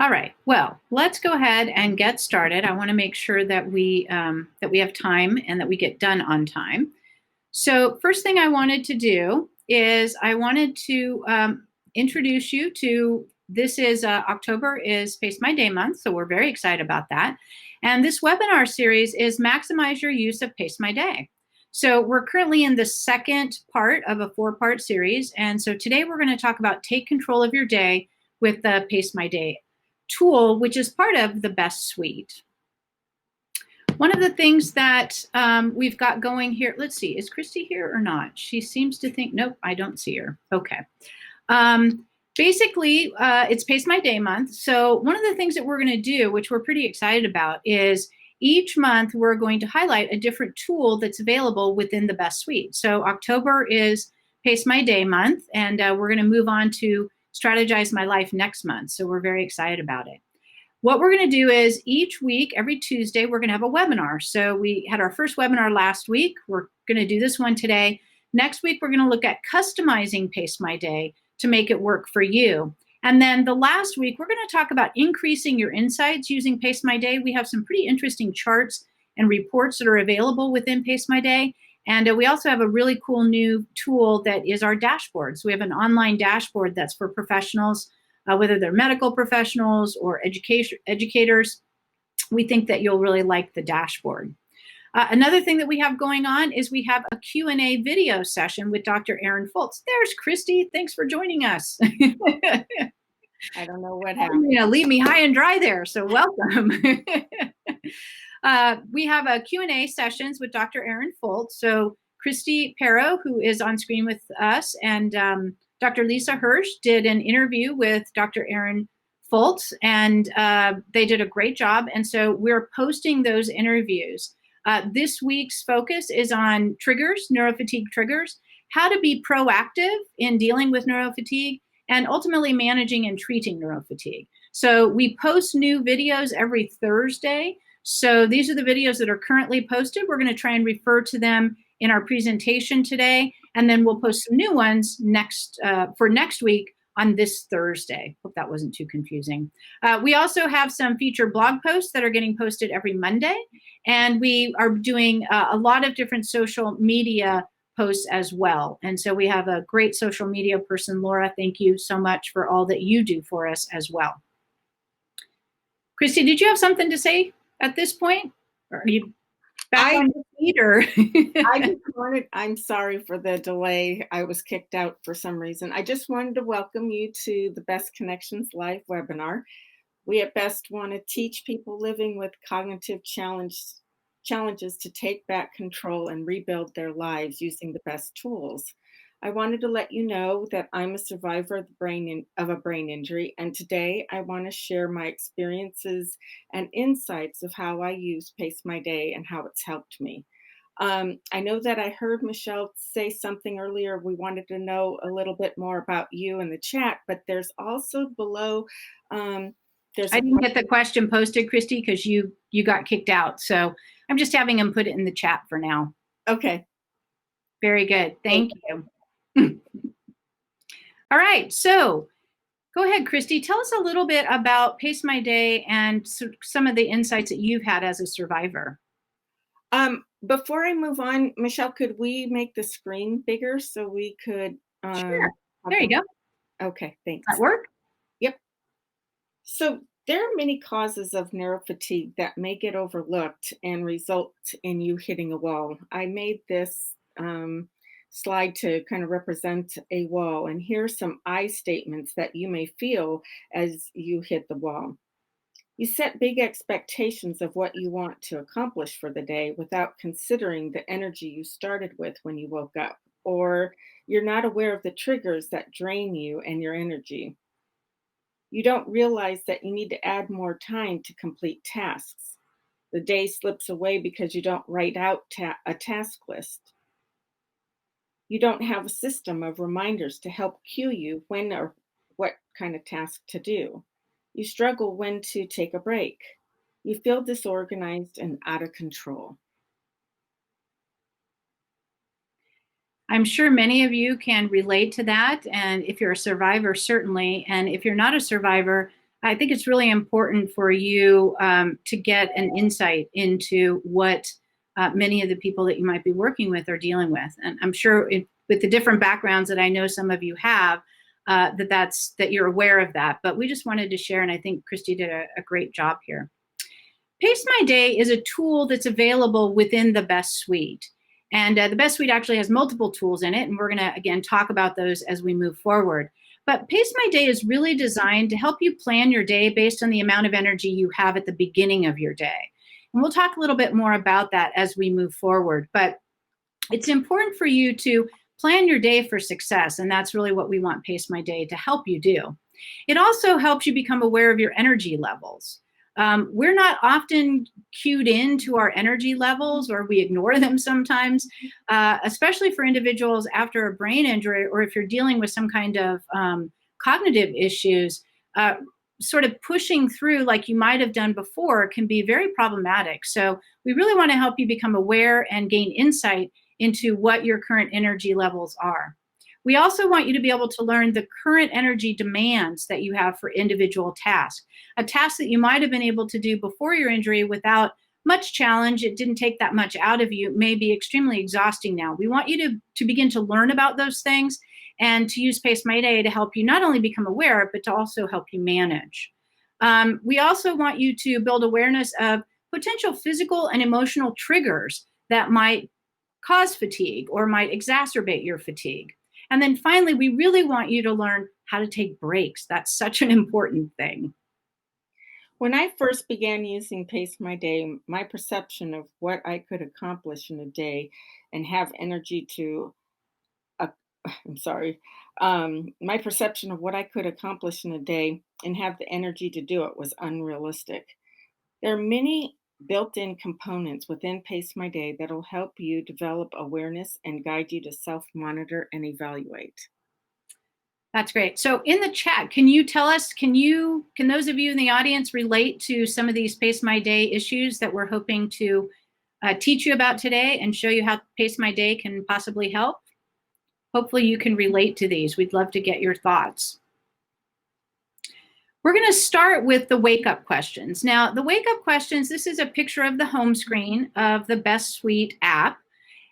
All right, well, let's go ahead and get started. I want to make sure that we have time and that we get done on time. So first thing I wanted to do is I wanted to introduce you to, this is October is Pace My Day month, so we're very excited about that. And this webinar series is Maximize Your Use of Pace My Day. So we're currently in the second part of a 4-part series. And so today we're going to talk about take control of your day with the Pace My Day tool, which is part of the Best Suite. One of the things that we've got going here, let's see, is Christy here or not? She seems to think, nope, I don't see her. Okay. Basically, it's Pace My Day month. So one of the things that we're going to do, which we're pretty excited about, is each month we're going to highlight a different tool that's available within the Best Suite. So October is Pace My Day month, and we're going to move on to Strategize My Life next month. So we're very excited about it. What we're going to do is each week, every Tuesday, we're going to have a webinar. So we had our first webinar last week. We're going to do this one today. Next week, we're going to look at customizing Pace My Day to make it work for you. And then the last week, we're going to talk about increasing your insights using Pace My Day. We have some pretty interesting charts and reports that are available within Pace My Day. And we also have a really cool new tool that is our dashboard. So we have an online dashboard that's for professionals, whether they're medical professionals or educators. We think that you'll really like the dashboard. Another thing that we have going on is we have a Q&A video session with Dr. Erin Foltz. There's Christy. Thanks for joining us. I don't know what happened. You know, leave me high and dry there, so welcome. We have a Q&A sessions with Dr. Erin Foltz. So Christy Perro, who is on screen with us, and Dr. Lisa Hirsch did an interview with Dr. Erin Foltz, and they did a great job. And so we're posting those interviews. This week's focus is on triggers, neurofatigue triggers, how to be proactive in dealing with neurofatigue, and ultimately managing and treating neurofatigue. So we post new videos every Thursday. So these are the videos that are currently posted. We're going to try and refer to them in our presentation today, and then we'll post some new ones for next week on this Thursday. Hope that wasn't too confusing. We also have some featured blog posts that are getting posted every Monday, and we are doing a lot of different social media posts as well. And so we have a great social media person, Laura. Thank you so much for all that you do for us as well. Christy, did you have something to say at this point? Or are you back on your feet? Or I just wanted, I'm sorry for the delay. I was kicked out for some reason. I just wanted to welcome you to the Best Connections live webinar. We at Best want to teach people living with cognitive challenges to take back control and rebuild their lives using the best tools. I wanted to let you know that I'm a survivor of a brain injury, and today I want to share my experiences and insights of how I use Pace My Day and how it's helped me. I know that I heard Michelle say something earlier. We wanted to know a little bit more about you in the chat, but there's also below. I didn't get the question posted, Christy, because you got kicked out. So I'm just having them put it in the chat for now. Okay. Very good. Thank you. All right, so go ahead, Christy. Tell us a little bit about Pace My Day and some of the insights that you've had as a survivor. Before I move on, Michelle, could we make the screen bigger so we could? Sure. There you go. Okay, thanks. That work? Yep. So there are many causes of neurofatigue that may get overlooked and result in you hitting a wall. I made this slide to kind of represent a wall, and here's some I statements that you may feel as you hit the wall. You set big expectations of what you want to accomplish for the day without considering the energy you started with when you woke up, or you're not aware of the triggers that drain you and your energy. You don't realize that you need to add more time to complete tasks. The day slips away because you don't write out a task list. You don't have a system of reminders to help cue you when or what kind of task to do. You struggle when to take a break. You feel disorganized and out of control. I'm sure many of you can relate to that. And if you're a survivor, certainly. And if you're not a survivor, I think it's really important for you to get an insight into what many of the people that you might be working with are dealing with. And I'm sure with the different backgrounds that I know some of you have, that you're aware of that. But we just wanted to share, and I think Christy did a great job here. Pace My Day is a tool that's available within the Best Suite. And the Best Suite actually has multiple tools in it, and we're going to, again, talk about those as we move forward. But Pace My Day is really designed to help you plan your day based on the amount of energy you have at the beginning of your day. And we'll talk a little bit more about that as we move forward. But it's important for you to plan your day for success, and that's really what we want Pace My Day to help you do. It also helps you become aware of your energy levels. We're not often cued into our energy levels, or we ignore them sometimes, especially for individuals after a brain injury, or if you're dealing with some kind of cognitive issues. Sort of pushing through like you might have done before can be very problematic. So we really want to help you become aware and gain insight into what your current energy levels are. We also want you to be able to learn the current energy demands that you have for individual tasks. A task that you might have been able to do before your injury without much challenge, it didn't take that much out of you, may be extremely exhausting now. We want you to begin to learn about those things and to use Pace My Day to help you not only become aware, but to also help you manage. We also want you to build awareness of potential physical and emotional triggers that might cause fatigue or might exacerbate your fatigue. And then finally, we really want you to learn how to take breaks. That's such an important thing. When I first began using Pace My Day, my perception of what I could accomplish in a day and have energy to, my perception of what I could accomplish in a day and have the energy to do it was unrealistic. There are many built-in components within Pace My Day that'll help you develop awareness and guide you to self-monitor and evaluate. That's great. So in the chat, can you tell us, can those of you in the audience relate to some of these Pace My Day issues that we're hoping to teach you about today and show you how Pace My Day can possibly help? Hopefully you can relate to these. We'd love to get your thoughts. We're going to start with the wake-up questions. Now, the wake-up questions, this is a picture of the home screen of the Best Suite app.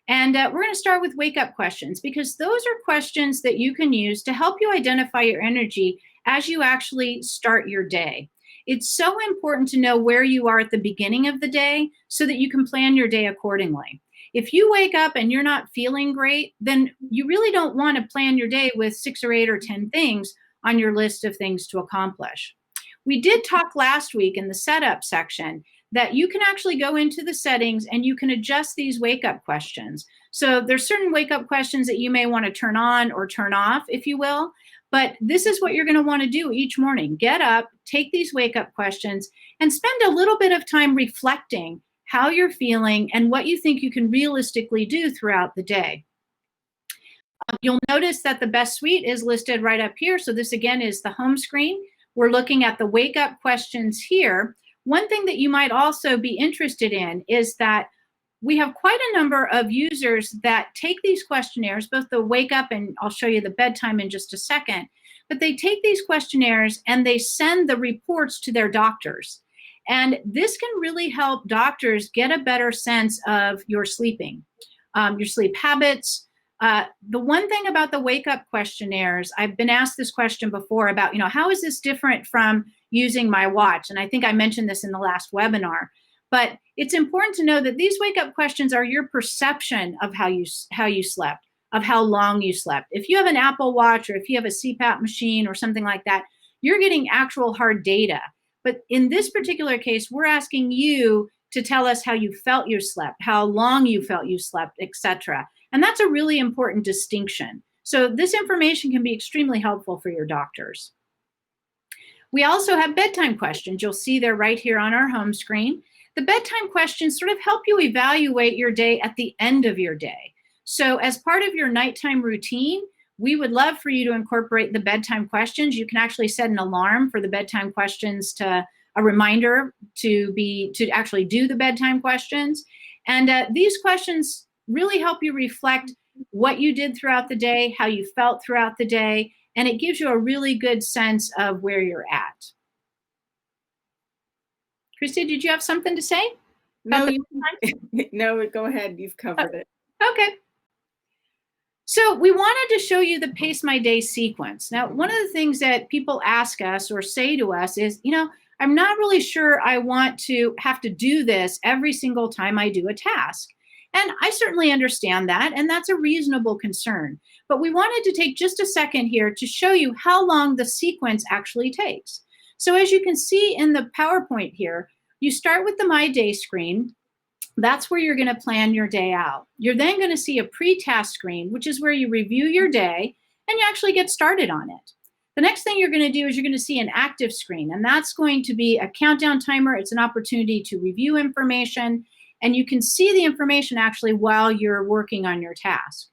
And we're going to start with wake-up questions because those are questions that you can use to help you identify your energy as you actually start your day. It's so important to know where you are at the beginning of the day so that you can plan your day accordingly. If you wake up and you're not feeling great, then you really don't want to plan your day with 6 or 8 or 10 things on your list of things to accomplish. We did talk last week in the setup section that you can actually go into the settings and you can adjust these wake-up questions. So there's certain wake-up questions that you may want to turn on or turn off, if you will. But this is what you're going to want to do each morning. Get up, take these wake-up questions, and spend a little bit of time reflecting how you're feeling and what you think you can realistically do throughout the day. You'll notice that the Best Suite is listed right up here. So this, again, is the home screen. We're looking at the wake-up questions here. One thing that you might also be interested in is that we have quite a number of users that take these questionnaires, both the wake up and I'll show you the bedtime in just a second, but they take these questionnaires and they send the reports to their doctors. And this can really help doctors get a better sense of your sleeping, your sleep habits. The one thing about the wake up questionnaires, I've been asked this question before about, how is this different from using my watch? And I think I mentioned this in the last webinar, but it's important to know that these wake up questions are your perception of how you slept, of how long you slept. If you have an Apple Watch or if you have a CPAP machine or something like that, you're getting actual hard data. But in this particular case, we're asking you to tell us how you felt you slept, how long you felt you slept, etc. And that's a really important distinction. So this information can be extremely helpful for your doctors. We also have bedtime questions. You'll see they're right here on our home screen. The bedtime questions sort of help you evaluate your day at the end of your day. So as part of your nighttime routine, we would love for you to incorporate the bedtime questions. You can actually set an alarm for the bedtime questions, to a reminder to actually do the bedtime questions. And these questions really help you reflect what you did throughout the day, how you felt throughout the day, and it gives you a really good sense of where you're at. Christy, did you have something to say? No, no, go ahead. You've covered it. Okay. So we wanted to show you the Pace My Day sequence. Now, one of the things that people ask us or say to us is, I'm not really sure I want to have to do this every single time I do a task. And I certainly understand that, and that's a reasonable concern. But we wanted to take just a second here to show you how long the sequence actually takes. So as you can see in the PowerPoint here, you start with the My Day screen. That's where you're going to plan your day out. You're then going to see a pre-task screen, which is where you review your day and you actually get started on it. The next thing you're going to do is you're going to see an active screen, and that's going to be a countdown timer. It's an opportunity to review information, and you can see the information actually while you're working on your task.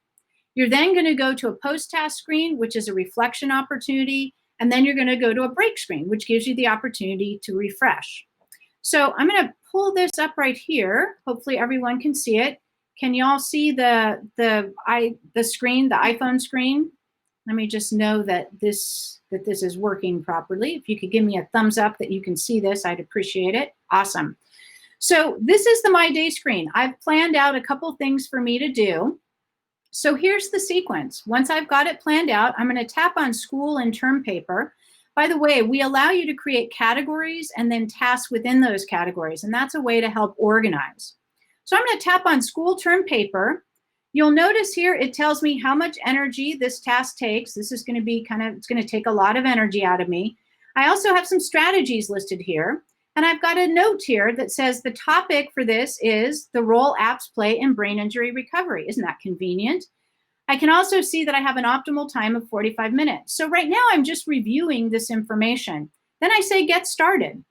You're then going to go to a post-task screen, which is a reflection opportunity, and then you're going to go to a break screen, which gives you the opportunity to refresh. So I'm going to pull this up right here. Hopefully everyone can see it. Can you all see the screen, the iPhone screen? Let me just know that this is working properly. If you could give me a thumbs up that you can see this, I'd appreciate it. Awesome. So this is the My Day screen. I've planned out a couple things for me to do. So here's the sequence. Once I've got it planned out, I'm going to tap on School and Term Paper. By the way, we allow you to create categories and then tasks within those categories, and that's a way to help organize. So I'm going to tap on School Term Paper. You'll notice here it tells me how much energy this task takes. This is going to be it's going to take a lot of energy out of me. I also have some strategies listed here, and I've got a note here that says the topic for this is the role apps play in brain injury recovery. Isn't that convenient? I can also see that I have an optimal time of 45 minutes. So right now I'm just reviewing this information. Then I say get started.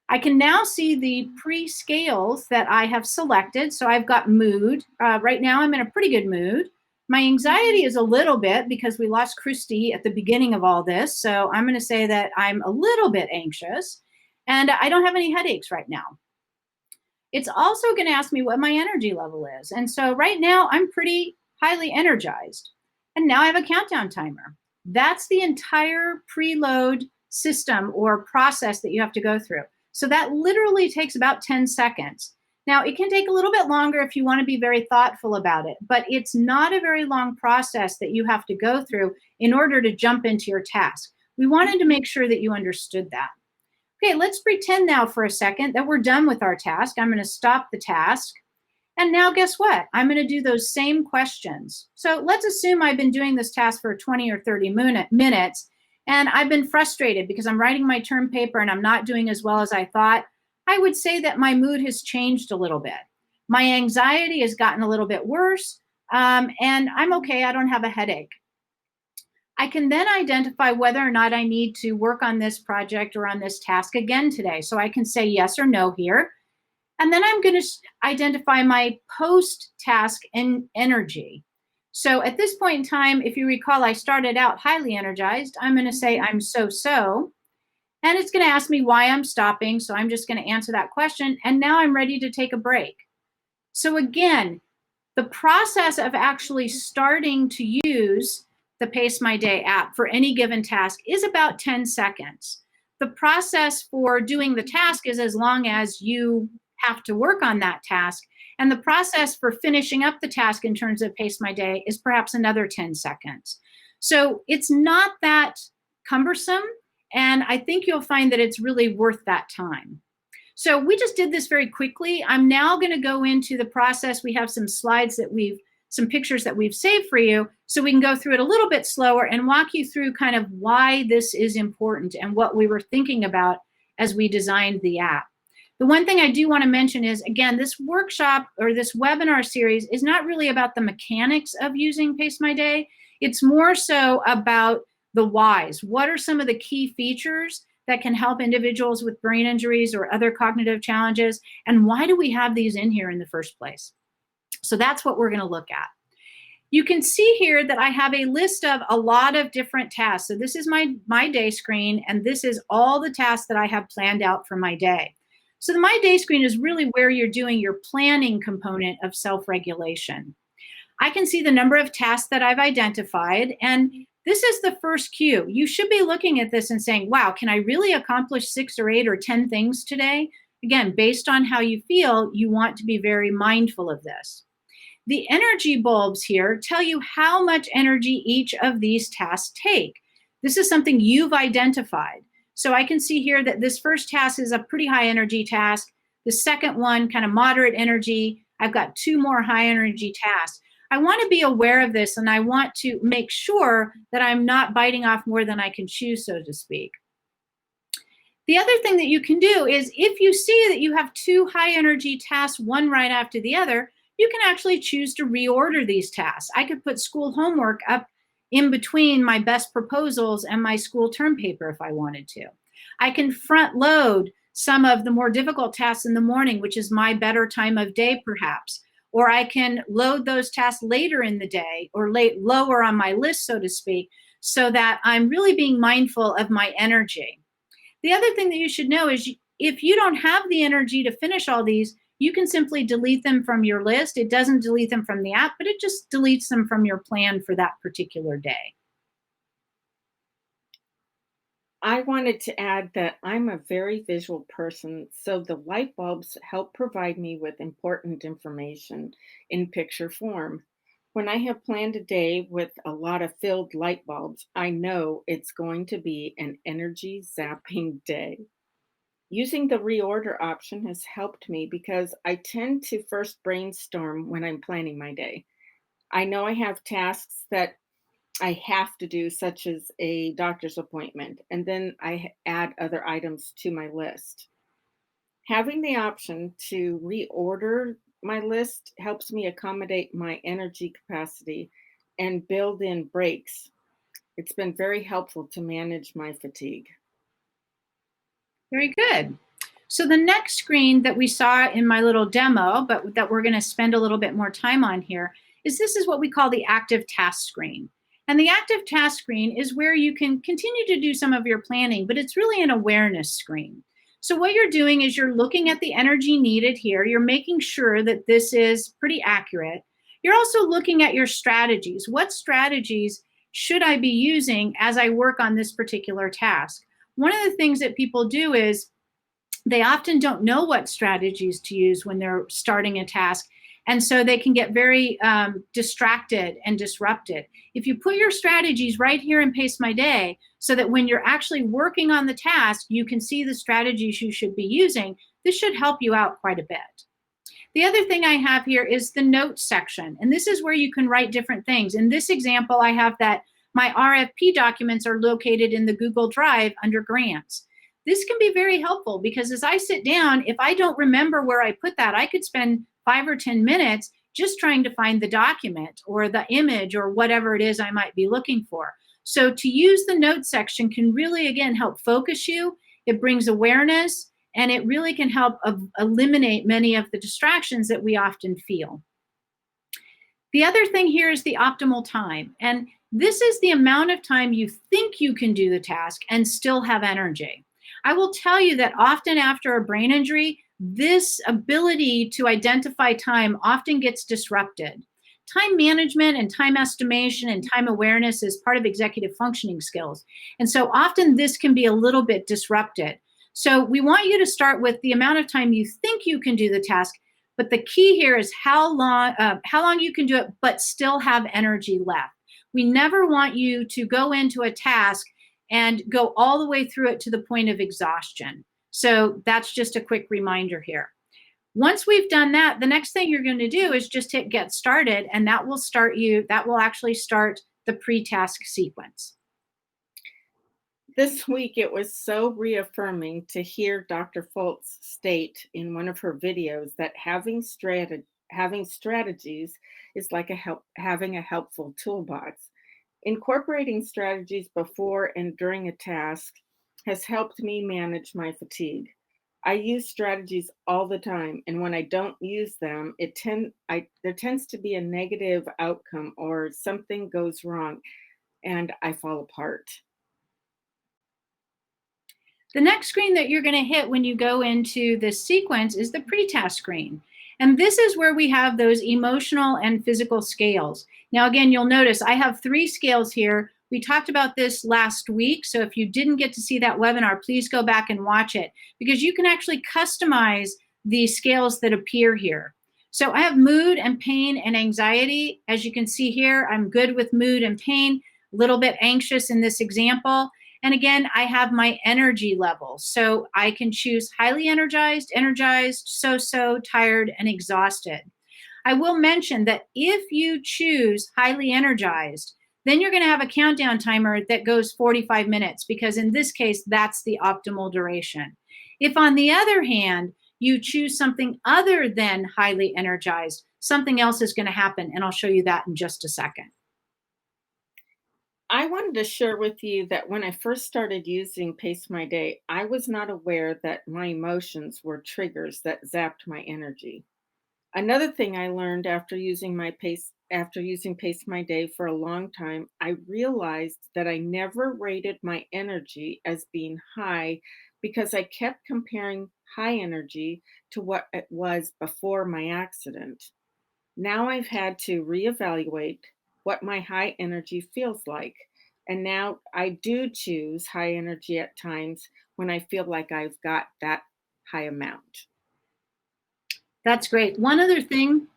I can now see the pre-scales that I have selected. So I've got mood. Right now I'm in a pretty good mood. My anxiety is a little bit because we lost Christy at the beginning of all this. So I'm going to say that I'm a little bit anxious, and I don't have any headaches right now. It's also going to ask me what my energy level is. And so right now I'm pretty highly energized. And now I have a countdown timer. That's the entire preload system or process that you have to go through. So that literally takes about 10 seconds. Now, it can take a little bit longer if you want to be very thoughtful about it, but it's not a very long process that you have to go through in order to jump into your task. We wanted to make sure that you understood that. Okay, let's pretend now for a second that we're done with our task. I'm going to stop the task. And now guess what? I'm going to do those same questions. So let's assume I've been doing this task for 20 or 30 minutes, and I've been frustrated because I'm writing my term paper and I'm not doing as well as I thought. I would say that my mood has changed a little bit. My anxiety has gotten a little bit worse, and I'm okay. I don't have a headache. I can then identify whether or not I need to work on this project or on this task again today. So I can say yes or no here. And then I'm going to identify my post-task energy. So at this point in time, if you recall, I started out highly energized. I'm going to say I'm so-so. And it's going to ask me why I'm stopping. So I'm just going to answer that question. And now I'm ready to take a break. So again, the process of actually starting to use the Pace My Day app for any given task is about 10 seconds. The process for doing the task is as long as you have to work on that task. And the process for finishing up the task in terms of Pace My Day is perhaps another 10 seconds. So it's not that cumbersome. And I think you'll find that it's really worth that time. So we just did this very quickly. I'm now going to go into the process. We have some slides some pictures that we've saved for you, so we can go through it a little bit slower and walk you through kind of why this is important and what we were thinking about as we designed the app. The one thing I do want to mention is, again, this workshop or this webinar series is not really about the mechanics of using Pace My Day. It's more so about the whys. What are some of the key features that can help individuals with brain injuries or other cognitive challenges? And why do we have these in here in the first place? So that's what we're going to look at. You can see here that I have a list of a lot of different tasks. So this is my day screen, and this is all the tasks that I have planned out for my day. So the My Day screen is really where you're doing your planning component of self-regulation. I can see the number of tasks that I've identified, and This is the first cue. You should be looking at this and saying, wow, can I really accomplish 6 or 8 or 10 things today? Again, based on how you feel, you want to be very mindful of this. The energy bulbs here tell you how much energy each of these tasks take. This is something you've identified. So I can see here that this first task is a pretty high energy task. The second one, kind of moderate energy. I've got 2 more high energy tasks. I want to be aware of this, and I want to make sure that I'm not biting off more than I can chew, so to speak. The other thing that you can do is if you see that you have 2 high energy tasks, one right after the other, you can actually choose to reorder these tasks. I could put school homework up in between my best proposals and my school term paper if I wanted to. I can front load some of the more difficult tasks in the morning, which is my better time of day perhaps. Or I can load those tasks later in the day or lower on my list, so to speak, so that I'm really being mindful of my energy. The other thing that you should know is if you don't have the energy to finish all these, you can simply delete them from your list. It doesn't delete them from the app, but it just deletes them from your plan for that particular day. I wanted to add that I'm a very visual person, so the light bulbs help provide me with important information in picture form. When I have planned a day with a lot of filled light bulbs, I know it's going to be an energy zapping day. Using the reorder option has helped me because I tend to first brainstorm when I'm planning my day. I know I have tasks that I have to do, such as a doctor's appointment, and then add other items to my list. Having the option to reorder my list helps me accommodate my energy capacity and build in breaks. It's been very helpful to manage my fatigue. Very good. So the next screen that we saw in my little demo, but that we're going to spend a little bit more time on here, is this is what we call the active task screen. And the active task screen is where you can continue to do some of your planning, but it's really an awareness screen. So what you're doing is you're looking at the energy needed here. You're making sure that this is pretty accurate. You're also looking at your strategies. What strategies should I be using as I work on this particular task? One of the things that people do is they often don't know what strategies to use when they're starting a task. And so they can get very distracted and disrupted. If you put your strategies right here in Pace My Day, so that when you're actually working on the task, you can see the strategies you should be using, this should help you out quite a bit. The other thing I have here is the notes section. And this is where you can write different things. In this example, I have that my RFP documents are located in the Google Drive under grants. This can be very helpful because as I sit down, if I don't remember where I put that, I could spend 5 or 10 minutes just trying to find the document or the image or whatever it is I might be looking for. So to use the notes section can really, again, help focus you. It brings awareness, and it really can help eliminate many of the distractions that we often feel. The other thing here is the optimal time. And this is the amount of time you think you can do the task and still have energy. I will tell you that often after a brain injury, this ability to identify time often gets disrupted. Time management and time estimation and time awareness is part of executive functioning skills. And so often this can be a little bit disrupted. So we want you to start with the amount of time you think you can do the task, but the key here is how long you can do it, but still have energy left. We never want you to go into a task and go all the way through it to the point of exhaustion. So that's just a quick reminder here. Once we've done that, the next thing you're going to do is just hit get started, and that will actually start the pre-task sequence. This week, it was so reaffirming to hear Dr. Foltz state in one of her videos that having strategies is like having a helpful toolbox. Incorporating strategies before and during a task has helped me manage my fatigue. I use strategies all the time, and when I don't use them, there tends to be a negative outcome or something goes wrong and I fall apart. The next screen that you're going to hit when you go into this sequence is the pre-task screen. And this is where we have those emotional and physical scales. Now, again, you'll notice I have 3 scales here. We talked about this last week, so if you didn't get to see that webinar, please go back and watch it, because you can actually customize the scales that appear here. So I have mood and pain and anxiety. As you can see here, I'm good with mood and pain, a little bit anxious in this example. And again, I have my energy level. So I can choose highly energized, energized, so-so, tired, and exhausted. I will mention that if you choose highly energized, then you're going to have a countdown timer that goes 45 minutes, because in this case, that's the optimal duration. If, on the other hand, you choose something other than highly energized, something else is going to happen, and I'll show you that in just a second. I wanted to share with you that when I first started using Pace My Day, I was not aware that my emotions were triggers that zapped my energy. Another thing I learned after using Pace My Day for a long time, I realized that I never rated my energy as being high because I kept comparing high energy to what it was before my accident. Now I've had to reevaluate what my high energy feels like. And now I do choose high energy at times when I feel like I've got that high amount. That's great. One other thing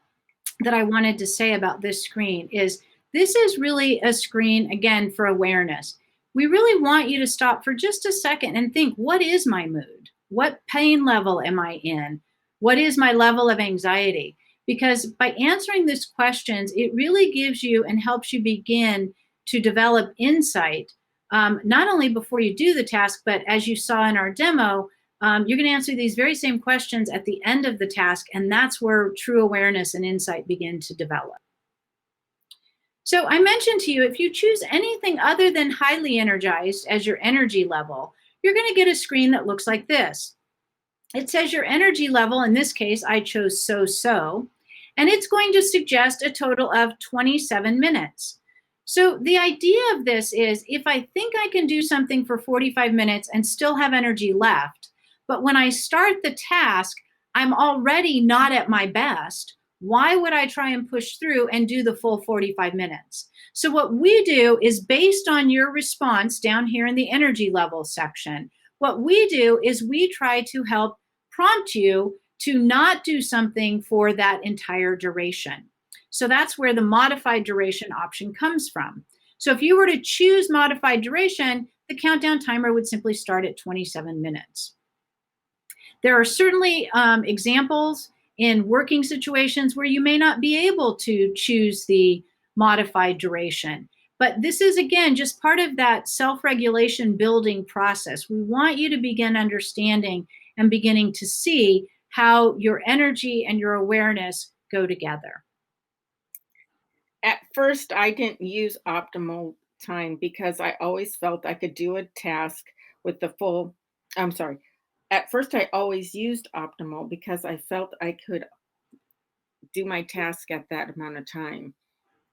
that I wanted to say about this screen is this is really a screen, again, for awareness. We really want you to stop for just a second and think, what is my mood? What pain level am I in? What is my level of anxiety? Because by answering these questions, it really gives you and helps you begin to develop insight, not only before you do the task, but as you saw in our demo, you're going to answer these very same questions at the end of the task, and that's where true awareness and insight begin to develop. So I mentioned to you, if you choose anything other than highly energized as your energy level, you're going to get a screen that looks like this. It says your energy level. In this case, I chose so-so, and it's going to suggest a total of 27 minutes. So the idea of this is, if I think I can do something for 45 minutes and still have energy left, but when I start the task, I'm already not at my best, why would I try and push through and do the full 45 minutes? So what we do is, based on your response down here in the energy level section, what we do is we try to help prompt you to not do something for that entire duration. So that's where the modified duration option comes from. So if you were to choose modified duration, the countdown timer would simply start at 27 minutes. There are certainly examples in working situations where you may not be able to choose the modified duration. But this is, again, just part of that self-regulation building process. We want you to begin understanding and beginning to see how your energy and your awareness go together. At first, I didn't use optimal time because I always felt I could do a task with the full, I'm sorry. At first, I always used optimal because I felt I could do my task at that amount of time.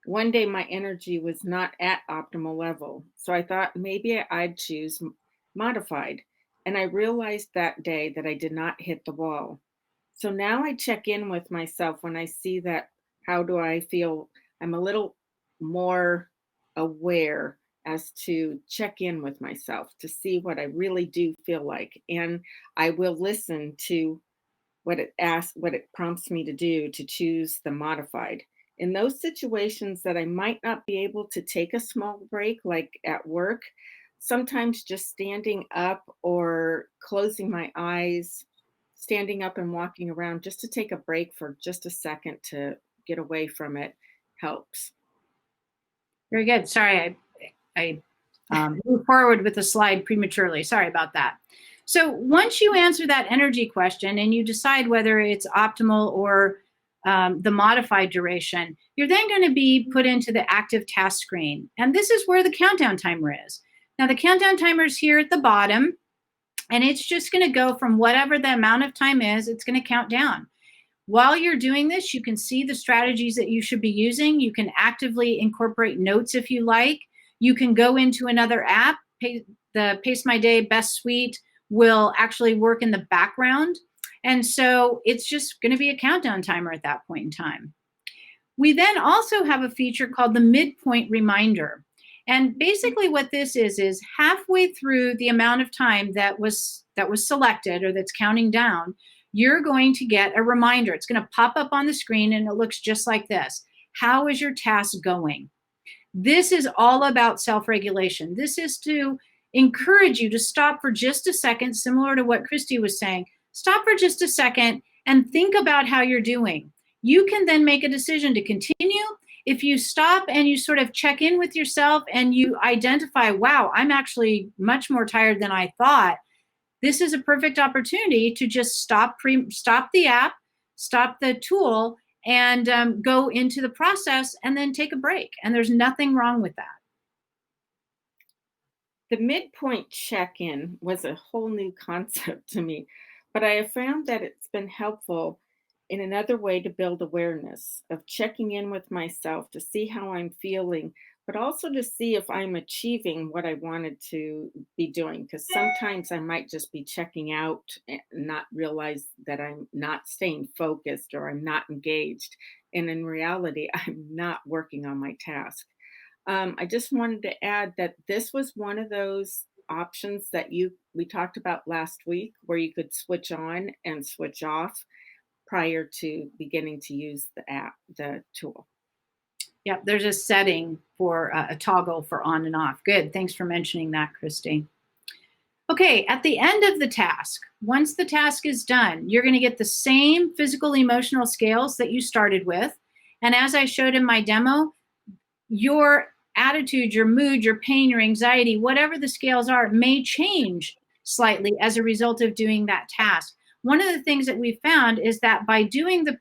One day, my energy was not at optimal level, so I thought maybe I'd choose modified. And I realized that day that I did not hit the wall. So now I check in with myself when I see that. How do I feel? I'm a little more aware as to check in with myself to see what I really do feel like. And I will listen to what it asks, what it prompts me to do to choose the modified. In those situations that I might not be able to take a small break, like at work, sometimes just standing up or closing my eyes, standing up and walking around just to take a break for just a second to get away from it helps. Very good. Sorry, I moved forward with the slide prematurely. Sorry about that. So once you answer that energy question and you decide whether it's optimal or the modified duration, you're then going to be put into the active task screen. And this is where the countdown timer is. Now, the countdown timer is here at the bottom, and it's just going to go from whatever the amount of time is, it's going to count down. While you're doing this, you can see the strategies that you should be using. You can actively incorporate notes if you like. You can go into another app. The Pace My Day Best Suite will actually work in the background. And so it's just going to be a countdown timer at that point in time. We then also have a feature called the Midpoint Reminder. And basically what this is halfway through the amount of time that was selected or that's counting down, you're going to get a reminder. It's going to pop up on the screen and it looks just like this. How is your task going? This is all about self-regulation. This is to encourage you to stop for just a second, similar to what Christy was saying. Stop for just a second and think about how you're doing. You can then make a decision to continue. If you stop and you sort of check in with yourself and you identify, wow, I'm actually much more tired than I thought, this is a perfect opportunity to just stop the app, stop the tool, and go into the process and then take a break. And there's nothing wrong with that. The midpoint check-in was a whole new concept to me, but I have found that it's been helpful in another way to build awareness of checking in with myself to see how I'm feeling, but also to see if I'm achieving what I wanted to be doing. Because sometimes I might just be checking out and not realize that I'm not staying focused or I'm not engaged. And in reality, I'm not working on my task. I just wanted to add that this was one of those options that we talked about last week where you could switch on and switch off prior to beginning to use the tool. Yep, there's a setting for a toggle for on and off. Good, thanks for mentioning that, Christy. Okay, at the end of the task, once the task is done, you're gonna get the same physical emotional scales that you started with. And as I showed in my demo, your attitude, your mood, your pain, your anxiety, whatever the scales are, may change slightly as a result of doing that task. One of the things that we found is that by doing the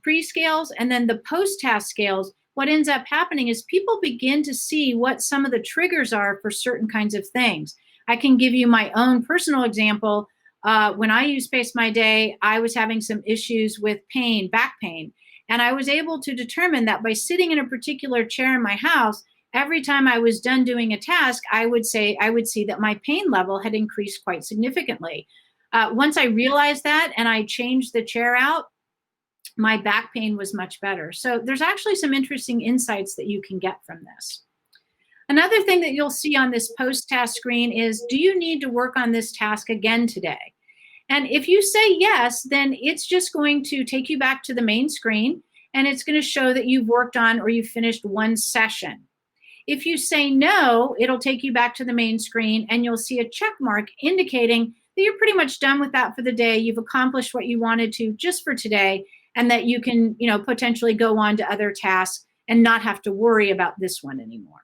pre-scales and then the post-task scales, what ends up happening is people begin to see what some of the triggers are for certain kinds of things. I can give you my own personal example. When I used Pace My Day, I was having some issues with pain, back pain. And I was able to determine that by sitting in a particular chair in my house, every time I was done doing a task, I would see that my pain level had increased quite significantly. Once I realized that and I changed the chair out, my back pain was much better. So there's actually some interesting insights that you can get from this. Another thing that you'll see on this post-task screen is, do you need to work on this task again today? And if you say yes, then it's just going to take you back to the main screen and it's going to show that you've worked on or you've finished one session. If you say no, it'll take you back to the main screen and you'll see a check mark indicating that you're pretty much done with that for the day. You've accomplished what you wanted to just for today, and that you can, potentially go on to other tasks and not have to worry about this one anymore.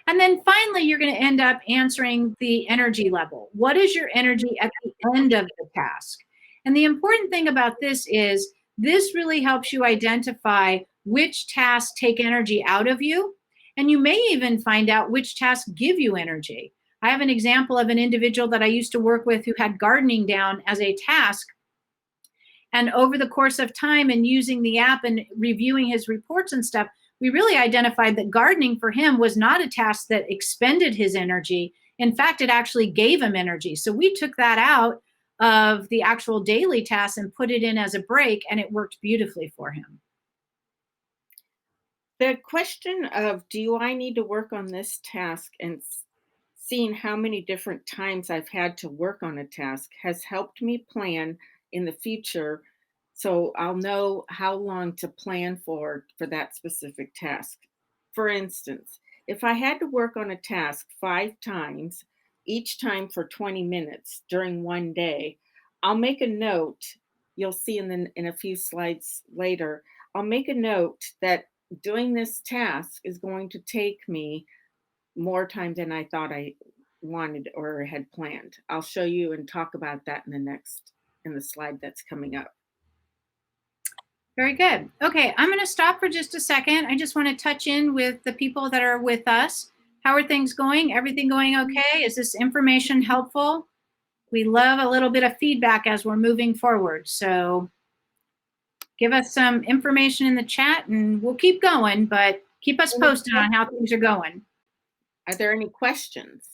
And then finally, you're going to end up answering the energy level. What is your energy at the end of the task? And the important thing about this is this really helps you identify which tasks take energy out of you. And you may even find out which tasks give you energy. I have an example of an individual that I used to work with who had gardening down as a task. And over the course of time and using the app and reviewing his reports and stuff, we really identified that gardening for him was not a task that expended his energy. In fact, it actually gave him energy. So we took that out of the actual daily tasks and put it in as a break, and it worked beautifully for him. The question of, do I need to work on this task, and seeing how many different times I've had to work on a task has helped me plan in the future, so I'll know how long to plan for that specific task. For instance, if I had to work on a task 5 times, each time for 20 minutes during one day, I'll make a note. You'll see in a few slides later, I'll make a note that doing this task is going to take me more time than I thought I wanted or had planned. I'll show you and talk about that in the slide that's coming up. Very good. Okay, I'm going to stop for just a second. I just want to touch in with the people that are with us. How are things going? Everything going okay? Is this information helpful? We love a little bit of feedback as we're moving forward. So give us some information in the chat and we'll keep going, but keep us posted on how things are going. Are there any questions?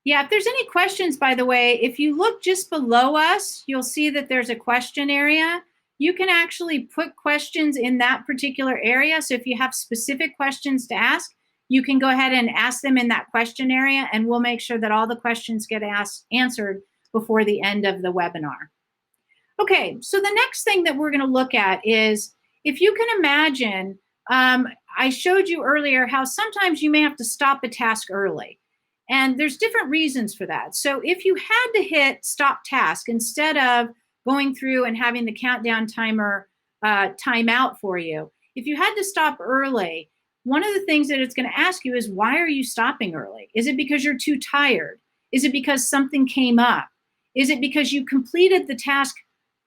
Yeah, if there's any questions, by the way, if you look just below us, you'll see that there's a question area. You can actually put questions in that particular area. So if you have specific questions to ask, you can go ahead and ask them in that question area, and we'll make sure that all the questions get answered before the end of the webinar. Okay, so the next thing that we're going to look at is, if you can imagine, I showed you earlier how sometimes you may have to stop a task early. And there's different reasons for that. So if you had to hit stop task instead of going through and having the countdown timer time out for you, if you had to stop early, one of the things that it's going to ask you is, why are you stopping early? Is it because you're too tired? Is it because something came up? Is it because you completed the task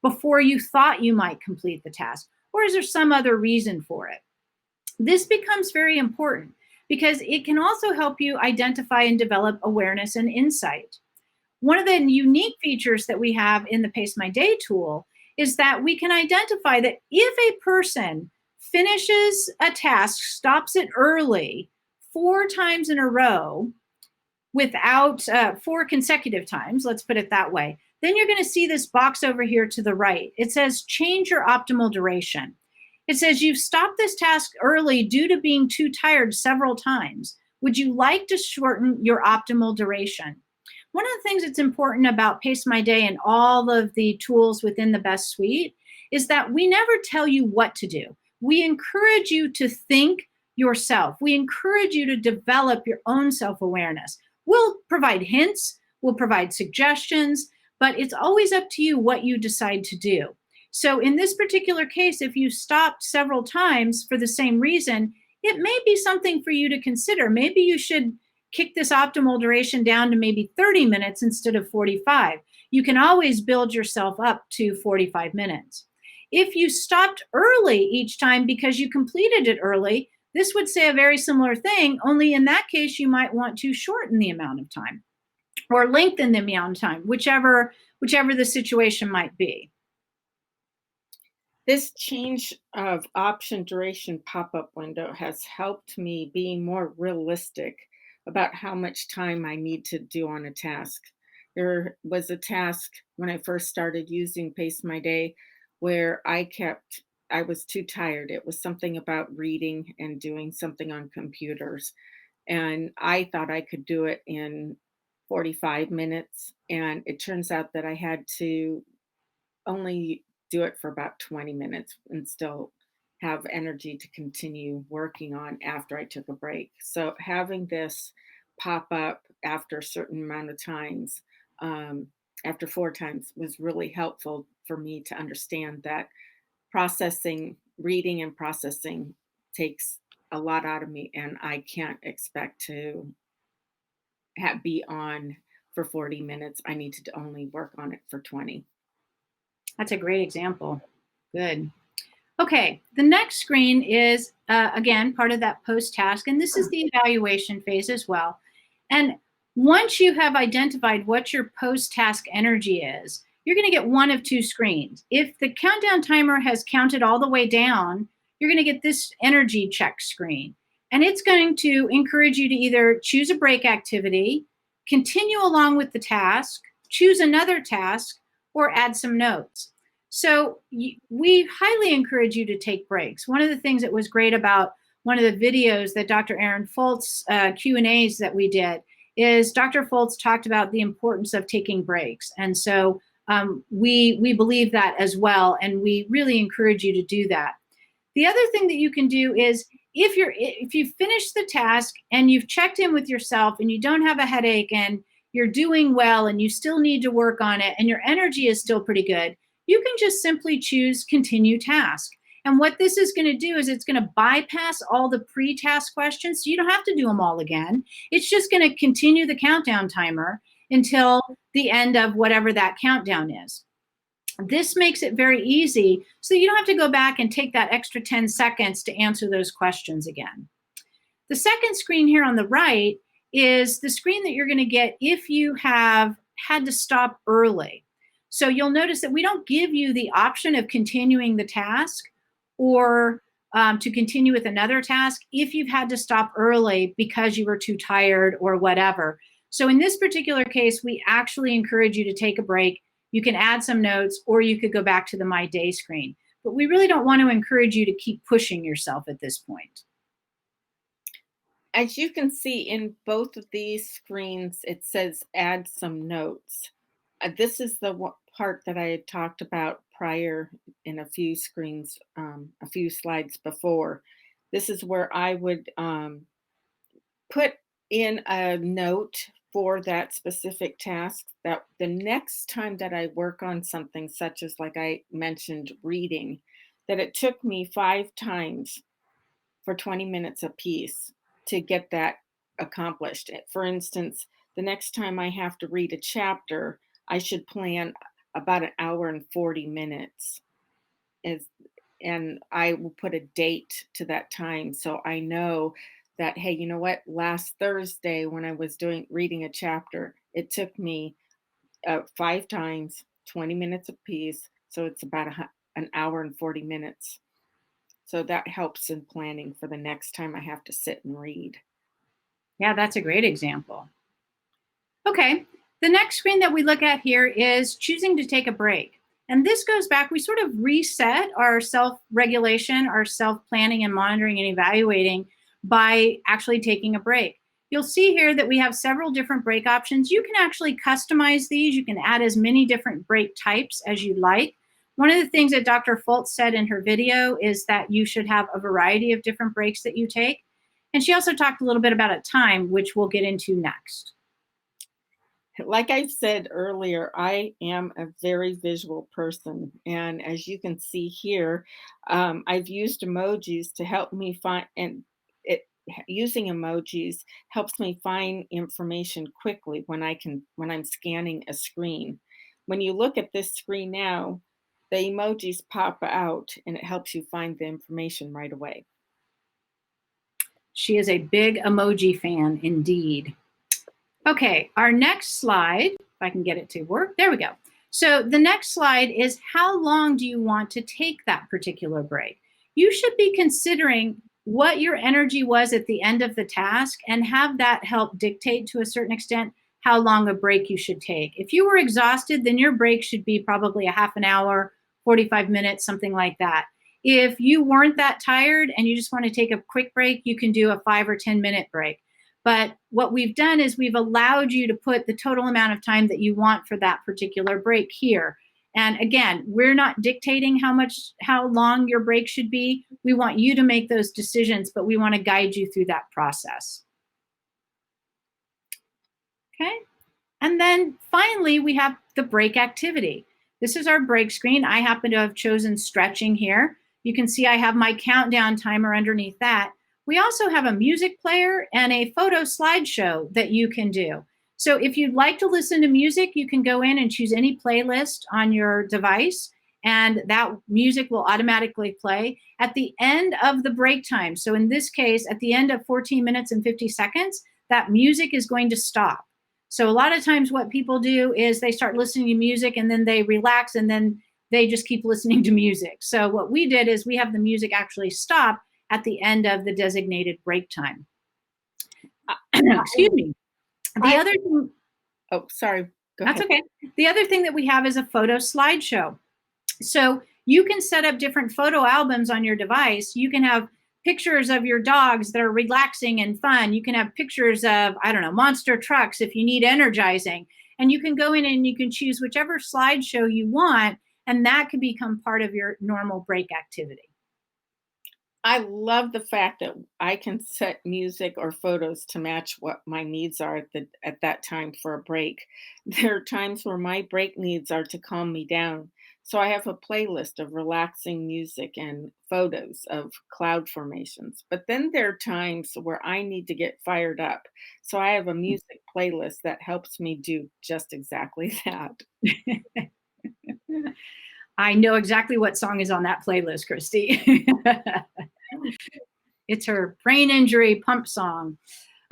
before you thought you might complete the task? Or is there some other reason for it? This becomes very important because it can also help you identify and develop awareness and insight. One of the unique features that we have in the Pace My Day tool is that we can identify that if a person finishes a task, stops it early 4 times in a row, without 4 consecutive times, let's put it that way, then you're going to see this box over here to the right. It says change your optimal duration. It says you've stopped this task early due to being too tired several times. Would you like to shorten your optimal duration? One of the things that's important about Pace My Day and all of the tools within the Best Suite is that we never tell you what to do. We encourage you to think yourself. We encourage you to develop your own self-awareness. We'll provide hints, we'll provide suggestions, but it's always up to you what you decide to do. So in this particular case, if you stopped several times for the same reason, it may be something for you to consider. Maybe you should kick this optimal duration down to maybe 30 minutes instead of 45. You can always build yourself up to 45 minutes. If you stopped early each time because you completed it early, this would say a very similar thing, only in that case, you might want to shorten the amount of time or lengthen the amount of time, whichever the situation might be. This change of option duration pop-up window has helped me be more realistic about how much time I need to do on a task. There was a task when I first started using Pace My Day where I was too tired. It was something about reading and doing something on computers. And I thought I could do it in 45 minutes. And it turns out that I had to only do it for about 20 minutes and still have energy to continue working on after I took a break. So having this pop up after a certain amount of times, after 4 times, was really helpful for me to understand that reading and processing takes a lot out of me, and I can't expect to be on for 40 minutes. I need to only work on it for 20. That's a great example. Good. Okay, the next screen is, again, part of that post-task, and this is the evaluation phase as well. And once you have identified what your post-task energy is, you're going to get one of 2 screens. If the countdown timer has counted all the way down, you're going to get this energy check screen. And it's going to encourage you to either choose a break activity, continue along with the task, choose another task, or add some notes. So we highly encourage you to take breaks. One of the things that was great about one of the videos that Dr. Erin Folt's Q&As that we did is Dr. Foltz talked about the importance of taking breaks. And so we believe that as well, and we really encourage you to do that. The other thing that you can do is if you finish the task and you've checked in with yourself and you don't have a headache and you're doing well and you still need to work on it and your energy is still pretty good, you can just simply choose continue task. And what this is going to do is it's going to bypass all the pre-task questions, so you don't have to do them all again. It's just going to continue the countdown timer until the end of whatever that countdown is. This makes it very easy, so you don't have to go back and take that extra 10 seconds to answer those questions again. The second screen here on the right is the screen that you're going to get if you have had to stop early. So you'll notice that we don't give you the option of continuing the task or to continue with another task if you've had to stop early because you were too tired or whatever. So in this particular case, we actually encourage you to take a break. You can add some notes, or you could go back to the My Day screen. But we really don't want to encourage you to keep pushing yourself at this point. As you can see in both of these screens, it says add some notes. This is the part that I had talked about prior in a few screens, a few slides before. This is where I would put in a note for that specific task, that the next time that I work on something, such as like I mentioned, reading, that it took me 5 times for 20 minutes apiece to get that accomplished. For instance, the next time I have to read a chapter, I should plan about an hour and 40 minutes. And I will put a date to that time so I know that, hey, you know what? Last Thursday when I was reading a chapter, it took me 5 times, 20 minutes apiece. So it's about an hour and 40 minutes. So that helps in planning for the next time I have to sit and read. Yeah, that's a great example. Okay, the next screen that we look at here is choosing to take a break. And this goes back, we sort of reset our self-regulation, our self-planning and monitoring and evaluating by actually taking a break. You'll see here that we have several different break options. You can actually customize these. You can add as many different break types as you like. One of the things that Dr. Fultz said in her video is that you should have a variety of different breaks that you take. And she also talked a little bit about a time, which we'll get into next. Like I said earlier, I am a very visual person. And as you can see here, I've used emojis to help me find, and using emojis helps me find information quickly when I'm scanning a screen. When you look at this screen now, the emojis pop out and it helps you find the information right away. She is a big emoji fan indeed. Okay, our next slide, if I can get it to work, there we go. So the next slide is how long do you want to take that particular break? You should be considering what your energy was at the end of the task and have that help dictate to a certain extent how long a break you should take. If you were exhausted, then your break should be probably a half an hour, 45 minutes, something like that. If you weren't that tired and you just want to take a quick break, you can do a 5 or 10 minute break. But what we've done is we've allowed you to put the total amount of time that you want for that particular break here. And again, we're not dictating how long your break should be. We want you to make those decisions, but we want to guide you through that process. Okay. And then finally, we have the break activity. This is our break screen. I happen to have chosen stretching here. You can see I have my countdown timer underneath that. We also have a music player and a photo slideshow that you can do. So if you'd like to listen to music, you can go in and choose any playlist on your device, and that music will automatically play at the end of the break time. So in this case, at the end of 14 minutes and 50 seconds, that music is going to stop. So a lot of times what people do is they start listening to music and then they relax and then they just keep listening to music. So what we did is we have the music actually stop at the end of the designated break time. Excuse me. The other thing. Oh, sorry. Go That's ahead. okay. The other thing that we have is a photo slideshow. So you can set up different photo albums on your device. You can have pictures of your dogs that are relaxing and fun. You can have pictures of, I don't know, monster trucks if you need energizing. And you can go in and you can choose whichever slideshow you want, and that can become part of your normal break activity. I love the fact that I can set music or photos to match what my needs are at that time for a break. There are times where my break needs are to calm me down. So I have a playlist of relaxing music and photos of cloud formations. But then there are times where I need to get fired up. So I have a music playlist that helps me do just exactly that. I know exactly what song is on that playlist, Christy. It's her brain injury pump song.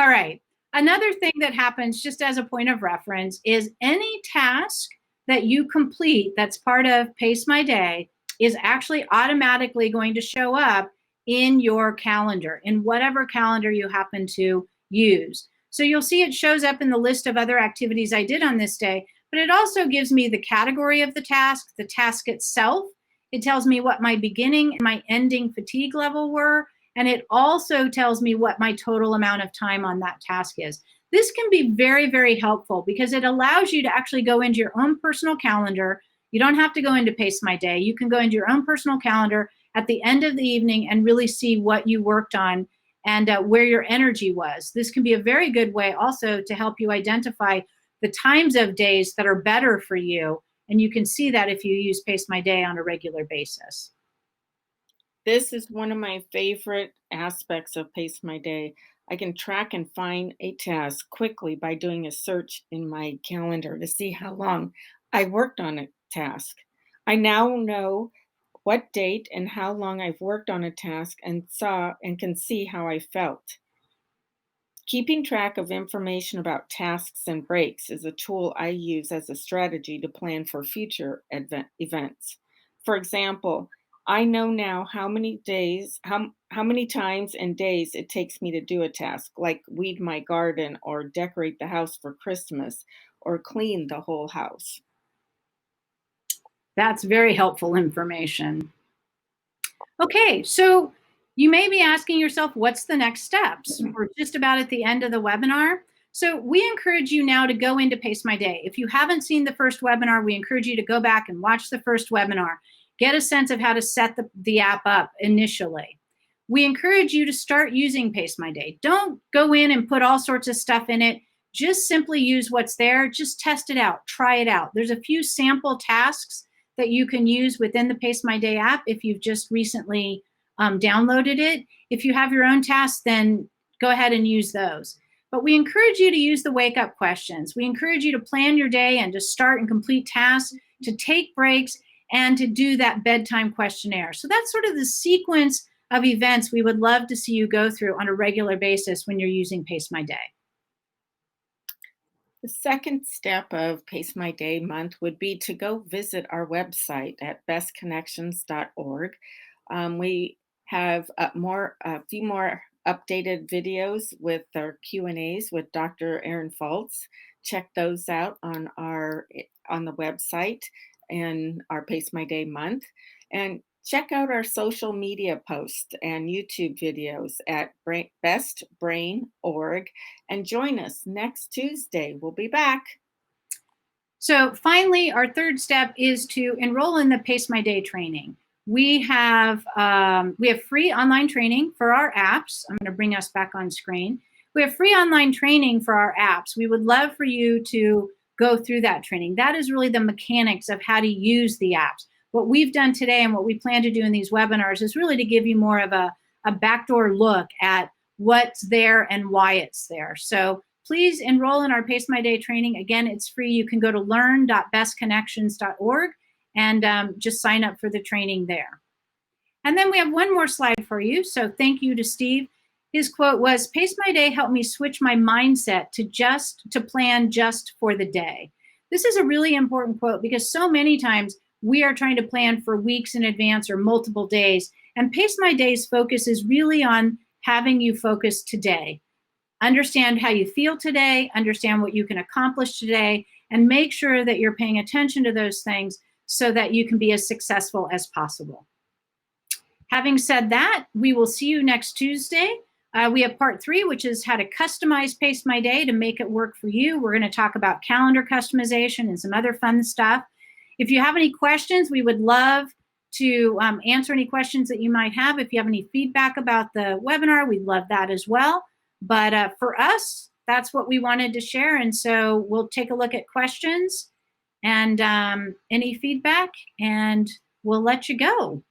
All right. Another thing that happens, just as a point of reference, is any task that you complete that's part of Pace My Day is actually automatically going to show up in your calendar, in whatever calendar you happen to use. So you'll see it shows up in the list of other activities I did on this day, but it also gives me the category of the task itself. It tells me what my beginning and my ending fatigue level were, and it also tells me what my total amount of time on that task is. This can be very, very helpful because it allows you to actually go into your own personal calendar. You don't have to go into Pace My Day. You can go into your own personal calendar at the end of the evening and really see what you worked on and where your energy was. This can be a very good way also to help you identify the times of days that are better for you. And you can see that if you use Pace My Day on a regular basis. This is one of my favorite aspects of Pace My Day. I can track and find a task quickly by doing a search in my calendar to see how long I worked on a task. I now know what date and how long I've worked on a task and can see how I felt. Keeping track of information about tasks and breaks is a tool I use as a strategy to plan for future events. For example, I know now how many times and days it takes me to do a task, like weed my garden or decorate the house for Christmas or clean the whole house. That's very helpful information. Okay, so you may be asking yourself, what's the next steps? We're just about at the end of the webinar. So we encourage you now to go into Pace My Day. If you haven't seen the first webinar, we encourage you to go back and watch the first webinar. Get a sense of how to set the app up initially. We encourage you to start using Pace My Day. Don't go in and put all sorts of stuff in it. Just simply use what's there. Just test it out. Try it out. There's a few sample tasks that you can use within the Pace My Day app if you've just recently downloaded it. If you have your own tasks, then go ahead and use those. But we encourage you to use the wake-up questions. We encourage you to plan your day and to start and complete tasks, to take breaks, and to do that bedtime questionnaire. So that's sort of the sequence of events we would love to see you go through on a regular basis when you're using Pace My Day. The second step of Pace My Day month would be to go visit our website at bestconnections.org. We have a few more updated videos with our Q&As with Dr. Erin Fultz. Check those out on the website and our Pace My Day month. And check out our social media posts and YouTube videos at bestbrain.org and join us next Tuesday. We'll be back. So finally, our third step is to enroll in the Pace My Day training. We have free online training for our apps. I'm going to bring us back on screen. We have free online training for our apps. We would love for you to go through that training. That is really the mechanics of how to use the apps. What we've done today and what we plan to do in these webinars is really to give you more of a backdoor look at what's there and why it's there. So please enroll in our Pace My Day training. Again, it's free. You can go to learn.bestconnections.org and just sign up for the training there. And then we have one more slide for you. So thank you to Steve. His quote was, "Pace My Day helped me switch my mindset to plan just for the day." This is a really important quote because so many times we are trying to plan for weeks in advance or multiple days. And Pace My Day's focus is really on having you focus today. Understand how you feel today, understand what you can accomplish today, and make sure that you're paying attention to those things so that you can be as successful as possible. Having said that, we will see you next Tuesday. We have part 3, which is how to customize Pace My Day to make it work for you. We're going to talk about calendar customization and some other fun stuff. If you have any questions, we would love to answer any questions that you might have. If you have any feedback about the webinar, we'd love that as well. But for us, that's what we wanted to share. And so we'll take a look at questions and any feedback, and we'll let you go.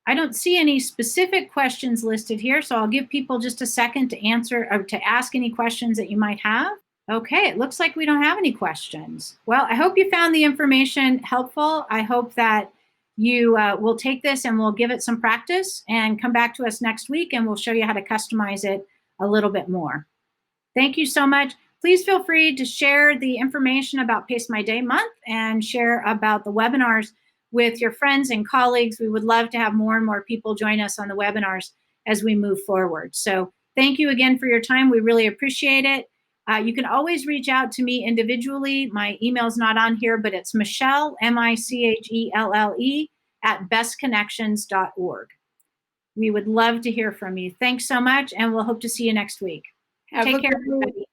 I don't see any specific questions listed here, so I'll give people just a second to answer or to ask any questions that you might have. Okay, it looks like we don't have any questions. Well, I hope you found the information helpful. I hope that you will take this and we'll give it some practice and come back to us next week and we'll show you how to customize it a little bit more. Thank you so much. Please feel free to share the information about Pace My Day month and share about the webinars with your friends and colleagues. We would love to have more and more people join us on the webinars as we move forward. So thank you again for your time. We really appreciate it. You can always reach out to me individually. My email's not on here, but it's Michelle, Michelle, @bestconnections.org. We would love to hear from you. Thanks so much, and we'll hope to see you next week. Have Take a care, good week. everybody.